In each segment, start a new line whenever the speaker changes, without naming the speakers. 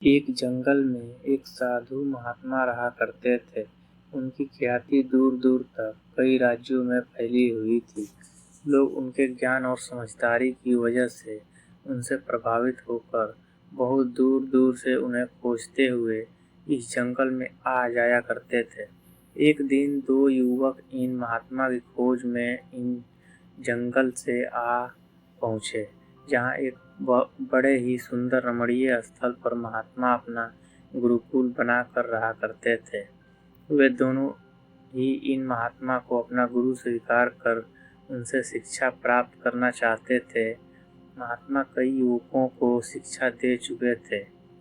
एक जंगल में एक साधु महात्मा रहा करते थे। उनकी ख्याति दूर दूर तक कई राज्यों में फैली हुई थी। लोग उनके ज्ञान और समझदारी की वजह से उनसे प्रभावित होकर बहुत दूर दूर से उन्हें खोजते हुए इस जंगल में आ जाया करते थे। एक दिन दो युवक इन महात्मा की खोज में इन जंगल से आ पहुँचे, जहाँ एक बड़े ही सुंदर रमणीय स्थल पर महात्मा अपना गुरुकुल बना कर रहा करते थे। वे दोनों ही इन महात्मा को अपना गुरु स्वीकार कर उनसे शिक्षा प्राप्त करना चाहते थे। महात्मा कई युवकों को शिक्षा दे चुके थे,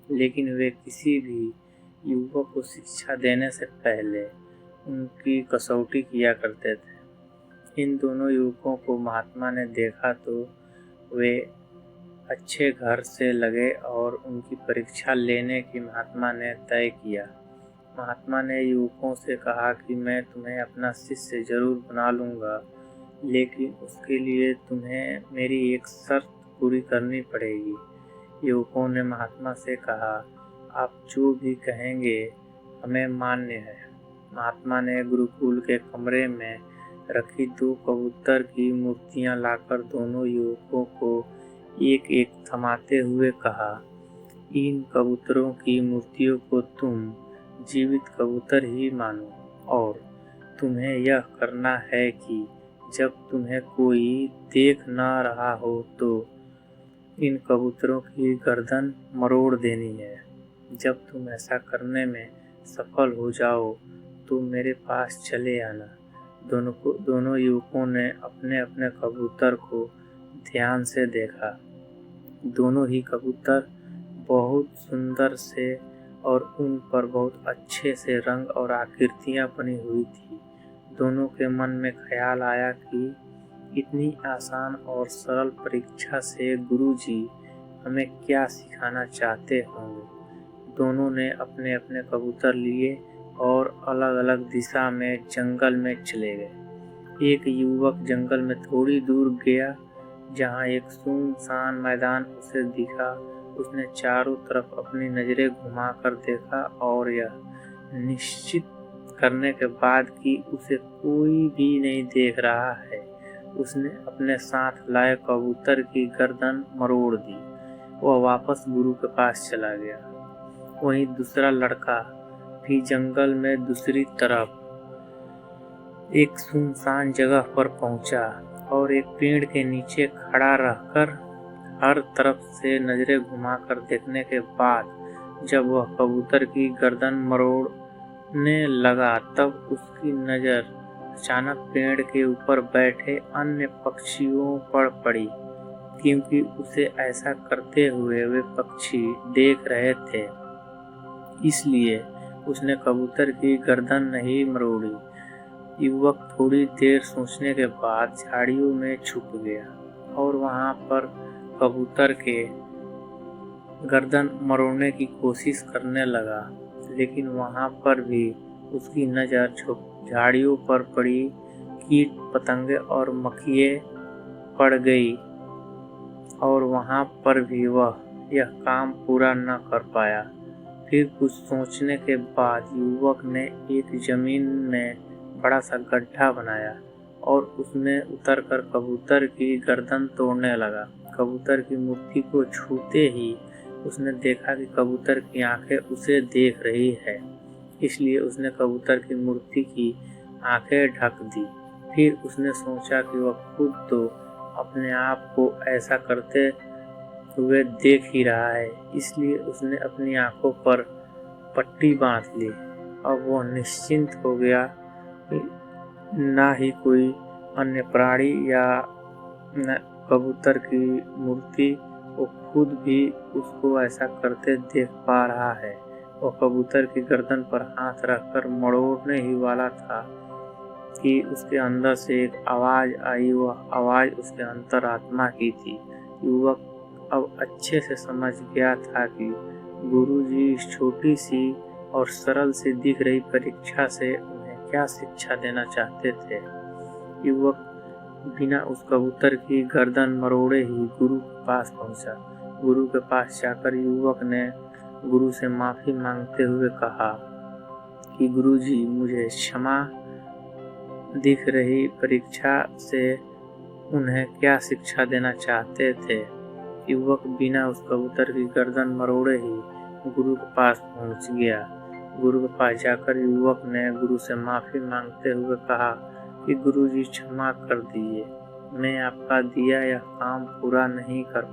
लेकिन वे किसी भी युवक को शिक्षा देने से पहले उनकी कसौटी किया करते थे। इन दोनों युवकों को महात्मा ने देखा तो वे अच्छे घर से लगे और उनकी परीक्षा लेने की महात्मा ने तय किया। महात्मा ने युवकों से कहा कि मैं तुम्हें अपना शिष्य जरूर बना लूँगा, लेकिन उसके लिए तुम्हें मेरी एक शर्त पूरी करनी पड़ेगी। युवकों ने महात्मा से कहा, आप जो भी कहेंगे हमें मान्य है। महात्मा ने गुरुकुल के कमरे में रखी दो कबूतर की मूर्तियां लाकर दोनों युवकों को एक एक थमाते हुए कहा, इन कबूतरों की मूर्तियों को तुम जीवित कबूतर ही मानो और तुम्हें यह करना है कि जब तुम्हें कोई देख ना रहा हो तो इन कबूतरों की गर्दन मरोड़ देनी है। जब तुम ऐसा करने में सफल हो जाओ तो मेरे पास चले आना। दोनों युवकों ने अपने अपने कबूतर को ध्यान से देखा। दोनों ही कबूतर बहुत सुंदर से और उन पर बहुत अच्छे से रंग और आकृतियां बनी हुई थी। दोनों के मन में ख्याल आया कि इतनी आसान और सरल परीक्षा से गुरुजी हमें क्या सिखाना चाहते होंगे। दोनों ने अपने अपने कबूतर लिए और अलग अलग दिशा में जंगल में चले गए। एक युवक जंगल में थोड़ी दूर गया, जहाँ एक सुनसान मैदान उसे दिखा। उसने चारों तरफ अपनी नजरें घुमाकर देखा और यह निश्चित करने के बाद कि उसे कोई भी नहीं देख रहा है, उसने अपने साथ लाए कबूतर की गर्दन मरोड़ दी। वह वापस गुरु के पास चला गया। वहीं दूसरा लड़का भी जंगल में दूसरी तरफ एक सुनसान जगह पर पहुंचा और एक पेड़ के नीचे खड़ा रहकर हर तरफ से नजरें घुमाकर देखने के बाद जब वह कबूतर की गर्दन मरोड़ने लगा, तब उसकी नजर अचानक पेड़ के ऊपर बैठे अन्य पक्षियों पर पड़ी। क्योंकि उसे ऐसा करते हुए वे पक्षी देख रहे थे, इसलिए उसने कबूतर की गर्दन नहीं मरोड़ी। युवक थोड़ी देर सोचने के बाद झाड़ियों में छुप गया और वहां पर कबूतर के गर्दन मरोड़ने की कोशिश करने लगा, लेकिन वहां पर भी उसकी नज़र झाड़ियों पर पड़ी कीट पतंगे और मक्खियाँ पड़ गई और वहां पर भी वह यह काम पूरा न कर पाया। फिर कुछ सोचने के बाद युवक ने एक जमीन में बड़ा सा गड्ढा बनाया और उसमें उतरकर कबूतर की गर्दन तोड़ने लगा। कबूतर की मूर्ति को छूते ही उसने देखा कि कबूतर की आंखें उसे देख रही है, इसलिए उसने कबूतर की मूर्ति की आंखें ढक दी। फिर उसने सोचा कि वह खुद तो अपने आप को ऐसा करते हुए देख ही रहा है, इसलिए उसने अपनी आंखों पर पट्टी बांध ली। अब वह निश्चिंत हो गया कि ना ही कोई अन्य प्राणी या न कबूतर की मूर्ति वो खुद भी उसको ऐसा करते देख पा रहा है। वह कबूतर की गर्दन पर हाथ रखकर मरोड़ने ही वाला था कि उसके अंदर से एक आवाज आई। वह आवाज उसके अंतरात्मा की थी। युवक अब अच्छे से समझ गया था कि गुरुजी इस छोटी सी और सरल सी दिख रही परीक्षा से उन्हें क्या शिक्षा देना चाहते थे। युवक बिना उस कबूतर की गर्दन मरोड़े ही गुरु के पास पहुंचा। गुरु के पास जाकर युवक ने गुरु से माफ़ी मांगते हुए कहा कि गुरुजी, मुझे क्षमा दिख रही परीक्षा से उन्हें क्या शिक्षा देना चाहते थे। युवक बिना उस कबूतर की गर्दन मरोड़े ही गुरु के पास पहुंच गया। गुरु के पास जाकर युवक ने गुरु से माफ़ी मांगते हुए कहा कि गुरुजी, क्षमा कर दीजिए, मैं आपका दिया यह काम पूरा नहीं कर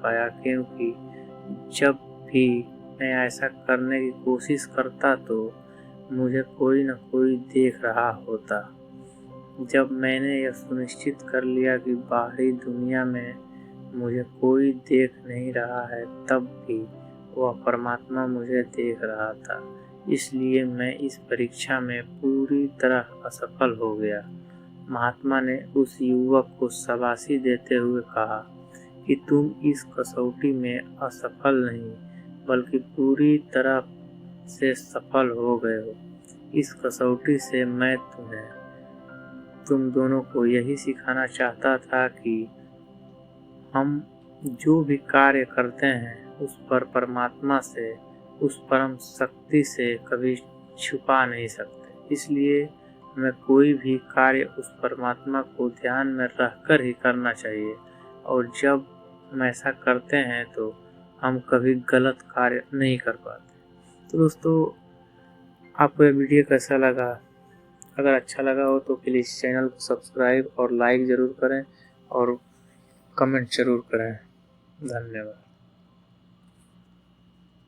पाया क्योंकि जब भी मैं ऐसा करने की कोशिश करता तो मुझे कोई न कोई देख रहा होता। जब मैंने यह सुनिश्चित कर लिया कि बाहरी दुनिया में मुझे कोई देख नहीं रहा है, तब भी वह परमात्मा मुझे देख रहा था। इसलिए मैं इस परीक्षा में पूरी तरह असफल हो गया। महात्मा ने उस युवक को शाबाशी देते हुए कहा कि तुम इस कसौटी में असफल नहीं बल्कि पूरी तरह से सफल हो गए हो। इस कसौटी से मैं तुम दोनों को यही सिखाना चाहता था कि हम जो भी कार्य करते हैं उस पर परमात्मा से, उस परम शक्ति से कभी छुपा नहीं सकते। इसलिए हमें कोई भी कार्य उस परमात्मा को ध्यान में रखकर ही करना चाहिए, और जब हम ऐसा करते हैं तो हम कभी गलत कार्य नहीं कर पाते। तो दोस्तों, आपको यह वीडियो कैसा लगा? अगर अच्छा लगा हो तो प्लीज़ चैनल को सब्सक्राइब और लाइक ज़रूर करें और कमेंट ज़रूर करें। धन्यवाद।